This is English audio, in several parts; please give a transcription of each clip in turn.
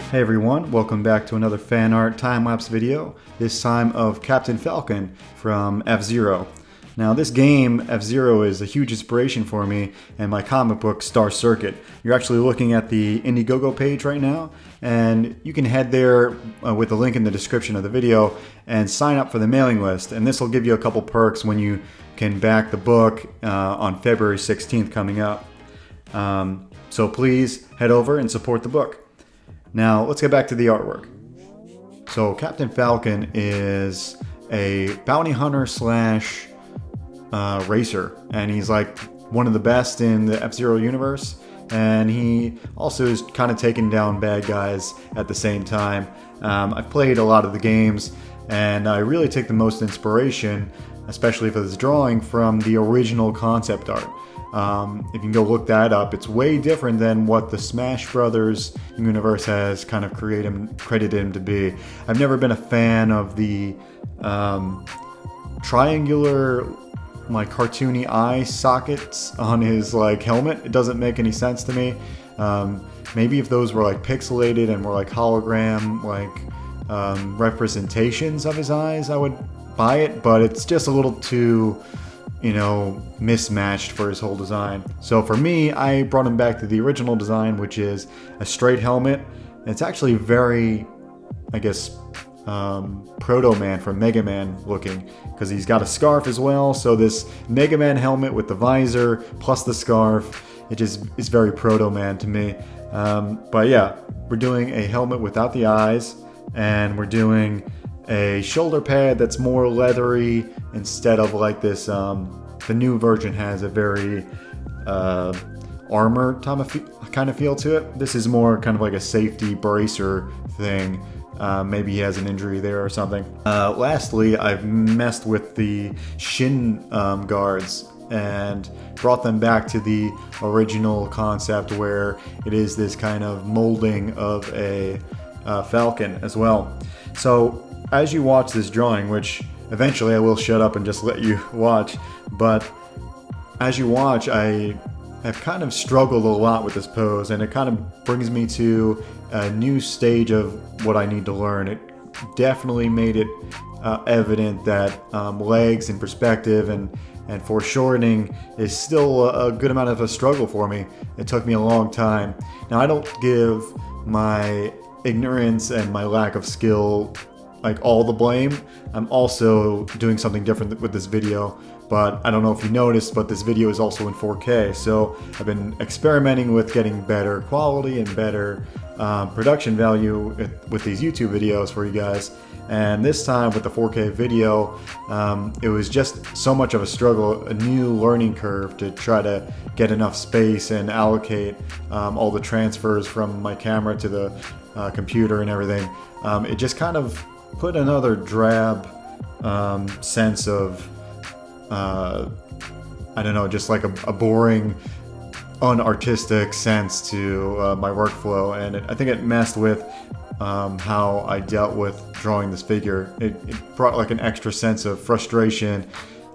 Hey everyone, welcome back to another fan art time-lapse video, this time of Captain Falcon from F-Zero. Now this game, F-Zero, is a huge inspiration for me and my comic book Star Circuit. You're actually looking at the Indiegogo page right now, and you can head there with the link in the description of the video and sign up for the mailing list, and this will give you a couple perks when you can back the book on February 16th coming up. So please head over and support the book. Now, let's get back to the artwork. So, Captain Falcon is a bounty hunter slash racer, and he's like one of the best in the F-Zero universe, and he also is kind of taking down bad guys at the same time. I've played a lot of the games, and I really take the most inspiration, especially for this drawing, from the original concept art. If you can go look that up, it's way different than what the Smash Brothers universe has kind of credited him to be. I've never been a fan of the triangular, like, cartoony eye sockets on his helmet. It doesn't make any sense to me. Maybe if those were pixelated and were hologram representations of his eyes, I would buy it, but it's just a little too mismatched for his whole design. So for me, I brought him back to the original design, which is a straight helmet. It's actually very, I guess, Proto Man from Mega Man looking, because he's got a scarf as well. So this Mega Man helmet with the visor plus the scarf, it just is very Proto Man to me. But yeah, we're doing a helmet without the eyes, and we're doing a shoulder pad that's more leathery instead of this. The new version has a very armor kind of feel to it. This is more kind of like a safety bracer thing. Maybe he has an injury there or something. Lastly, I've messed with the shin guards and brought them back to the original concept, where it is this kind of molding of a falcon as well. So as you watch this drawing, which eventually I will shut up and just let you watch, but as you watch, I have kind of struggled a lot with this pose, and it kind of brings me to a new stage of what I need to learn. It definitely made it evident that legs and perspective and foreshortening is still a good amount of a struggle for me. It took me a long time. Now, I don't give my ignorance and my lack of skill all the blame. I'm also doing something different with this video, but I don't know if you noticed, but this video is also in 4K, so I've been experimenting with getting better quality and better production value with these YouTube videos for you guys. And this time with the 4K video, it was just so much of a struggle, a new learning curve to try to get enough space and allocate all the transfers from my camera to the computer and everything. It just kind of put another drab sense of, I don't know, just like a boring, unartistic sense to my workflow, and I think it messed with how I dealt with drawing this figure. It brought an extra sense of frustration,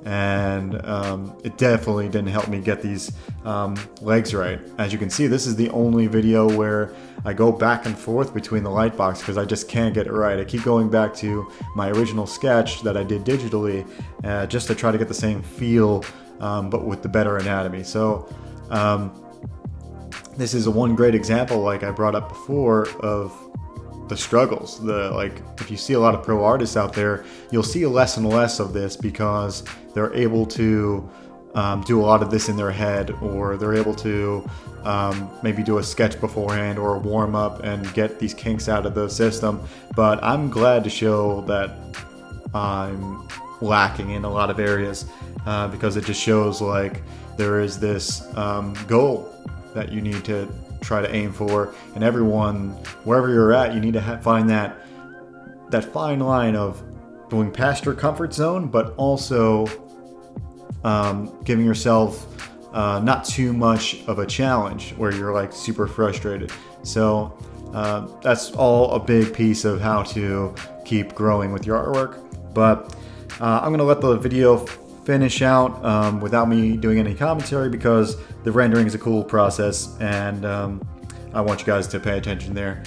and it definitely didn't help me get these legs right. As you can see, this is the only video where I go back and forth between the light box because I just can't get it right. I keep going back to my original sketch that I did digitally just to try to get the same feel, but with the better anatomy. So this is one great example, like I brought up before, of the struggles. If you see a lot of pro artists out there, you'll see less and less of this because they're able to do a lot of this in their head, or they're able to maybe do a sketch beforehand or a warm up and get these kinks out of the system. But I'm glad to show that I'm lacking in a lot of areas because it just shows there is this goal that you need to try to aim for, and everyone, wherever you're at, you need to find that fine line of going past your comfort zone, but also giving yourself not too much of a challenge where you're super frustrated. So that's all a big piece of how to keep growing with your artwork. But I'm gonna let the video finish out without me doing any commentary, because the rendering is a cool process, and I want you guys to pay attention there.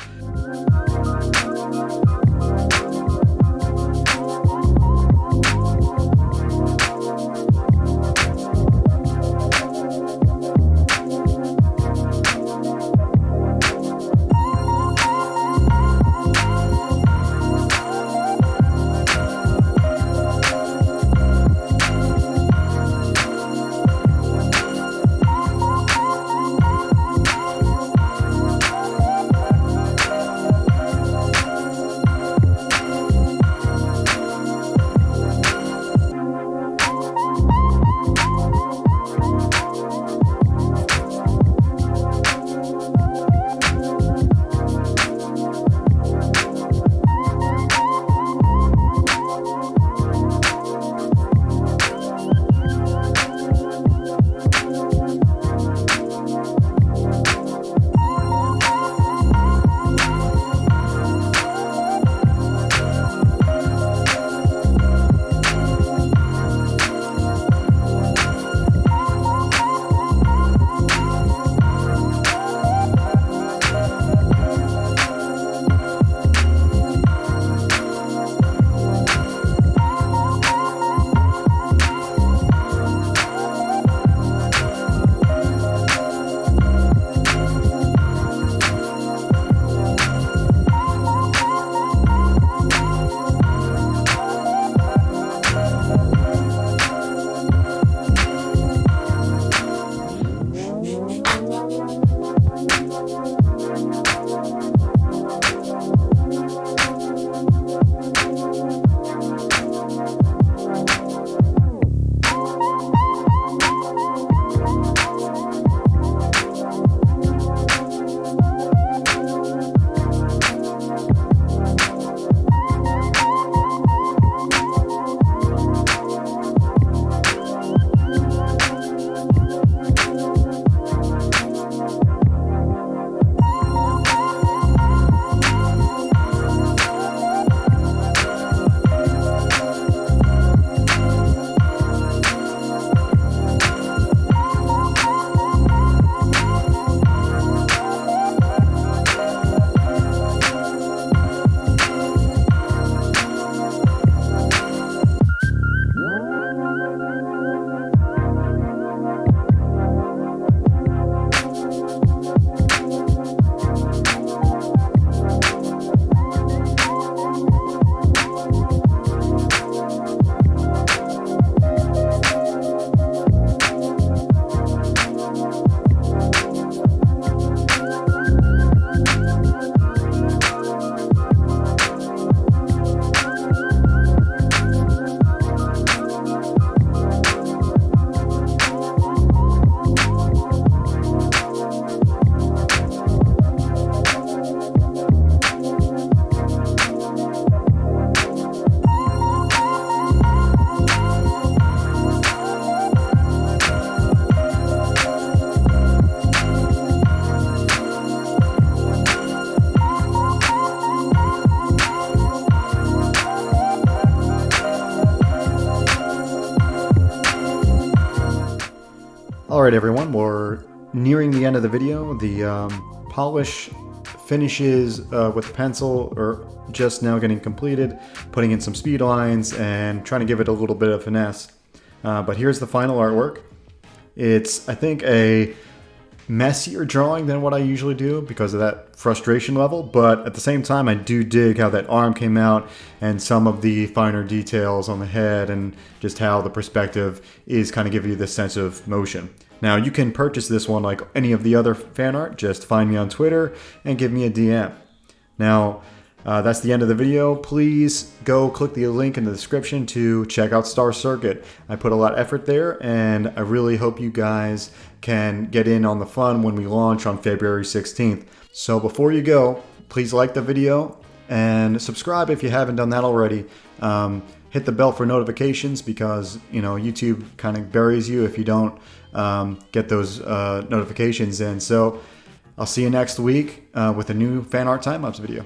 Alright everyone, we're nearing the end of the video. The polish finishes with the pencil or just now getting completed, putting in some speed lines and trying to give it a little bit of finesse. But here's the final artwork. It's, I think, a messier drawing than what I usually do because of that frustration level, but at the same time I do dig how that arm came out and some of the finer details on the head and just how the perspective is kind of giving you this sense of motion. Now you can purchase this one like any of the other fan art, just find me on Twitter and give me a DM. Now that's the end of the video. Please go click the link in the description to check out Star Circuit. I put a lot of effort there and I really hope you guys can get in on the fun when we launch on February 16th. So before you go, please like the video and subscribe if you haven't done that already. Hit the bell for notifications because, you know, YouTube kind of buries you if you don't get those notifications in. So I'll see you next week with a new fan art time-lapse video.